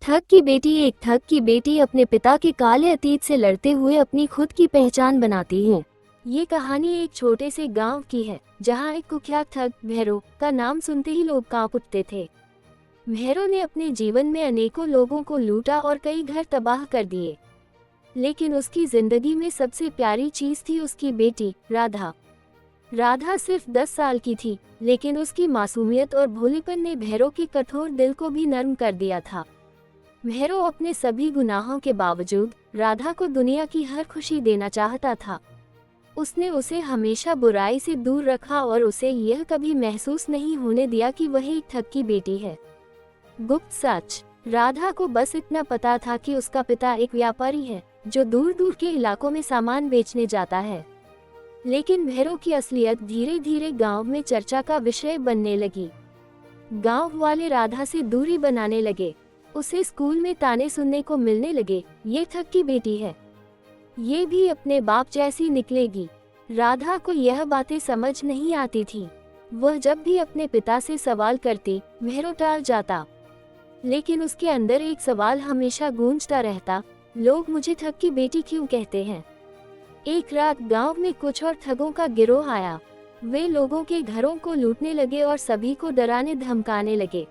ठग की बेटी। एक ठग की बेटी अपने पिता के काले अतीत से लड़ते हुए अपनी खुद की पहचान बनाती है। ये कहानी एक छोटे से गांव की है, जहां एक कुख्यात ठग भैरो का नाम सुनते ही लोग कांप उठते थे। भैरो ने अपने जीवन में अनेकों लोगों को लूटा और कई घर तबाह कर दिए, लेकिन उसकी जिंदगी में सबसे प्यारी चीज थी उसकी बेटी राधा। राधा सिर्फ 10 साल की थी, लेकिन उसकी मासूमियत और भोलेपन ने भैरो के कठोर दिल को भी नर्म कर दिया था। भैरो अपने सभी गुनाहों के बावजूद राधा को दुनिया की हर खुशी देना चाहता था। उसने उसे हमेशा बुराई से दूर रखा और उसे यह कभी महसूस नहीं होने दिया कि वह एक ठग की बेटी है। गुप्त सच। राधा को बस इतना पता था कि उसका पिता एक व्यापारी है जो दूर दूर के इलाकों में सामान बेचने जाता है। लेकिन भैरो की असलियत धीरे धीरे गांव में चर्चा का विषय बनने लगी। गांव वाले राधा से दूरी बनाने लगे। उसे स्कूल में ताने सुनने को मिलने लगे, ये ठग की बेटी है, ये भी अपने बाप जैसी निकलेगी। राधा को यह बातें समझ नहीं आती थी। वह जब भी अपने पिता से सवाल करती, भैरो टाल जाता, लेकिन उसके अंदर एक सवाल हमेशा गूंजता रहता, लोग मुझे ठग की बेटी क्यों कहते हैं। एक रात गांव में कुछ और ठगों का गिरोह आया। वे लोगों के घरों को लूटने लगे और सभी को डराने धमकाने लगे।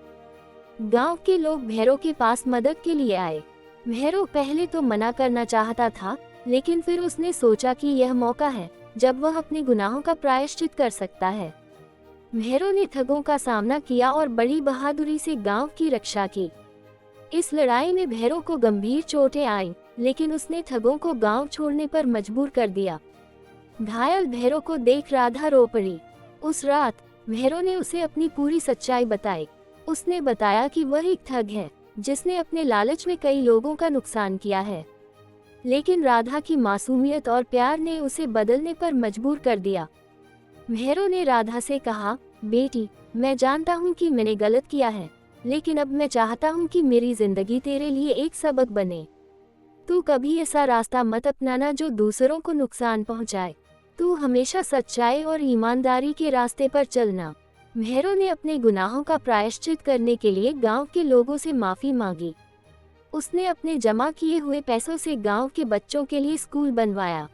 गांव के लोग भैरो के पास मदद के लिए आए। भैरो पहले तो मना करना चाहता था, लेकिन फिर उसने सोचा कि यह मौका है जब वह अपने गुनाहों का प्रायश्चित कर सकता है। भैरो ने ठगों का सामना किया और बड़ी बहादुरी से गांव की रक्षा की। इस लड़ाई में भैरो को गंभीर चोटें आईं, लेकिन उसने ठगों को गांव छोड़ने पर मजबूर कर दिया। घायल भैरो को देख राधा रो पड़ी। उस रात भैरो ने उसे अपनी पूरी सच्चाई बताई। उसने बताया कि वह एक ठग है जिसने अपने लालच में कई लोगों का नुकसान किया है, लेकिन राधा की मासूमियत और प्यार ने उसे बदलने पर मजबूर कर दिया। भैरो ने राधा से कहा, बेटी, मैं जानता हूँ कि मैंने गलत किया है, लेकिन अब मैं चाहता हूँ कि मेरी जिंदगी तेरे लिए एक सबक बने। तू कभी ऐसा रास्ता मत अपनाना जो दूसरों को नुकसान पहुँचाए। तू हमेशा सच्चाई और ईमानदारी के रास्ते पर चलना। भैरो ने अपने गुनाहों का प्रायश्चित करने के लिए गांव के लोगों से माफी मांगी। उसने अपने जमा किए हुए पैसों से गांव के बच्चों के लिए स्कूल बनवाया।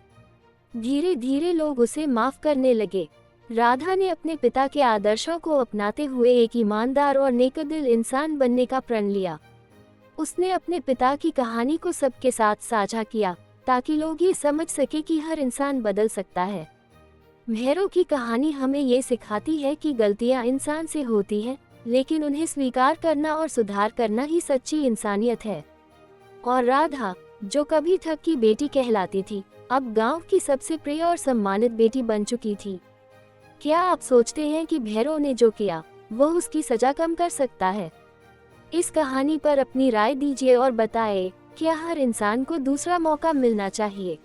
धीरे धीरे लोग उसे माफ करने लगे। राधा ने अपने पिता के आदर्शों को अपनाते हुए एक ईमानदार और नेकदिल इंसान बनने का प्रण लिया। उसने अपने पिता की कहानी को सबके साथ साझा किया, ताकि लोग ये समझ सके कि हर इंसान बदल सकता है। भैरो की कहानी हमें ये सिखाती है कि गलतियां इंसान से होती हैं, लेकिन उन्हें स्वीकार करना और सुधार करना ही सच्ची इंसानियत है। और राधा, जो कभी ठग की बेटी कहलाती थी, अब गांव की सबसे प्रिय और सम्मानित बेटी बन चुकी थी। क्या आप सोचते हैं कि भैरो ने जो किया वह उसकी सजा कम कर सकता है? इस कहानी पर अपनी राय दीजिए और बताएं, क्या हर इंसान को दूसरा मौका मिलना चाहिए?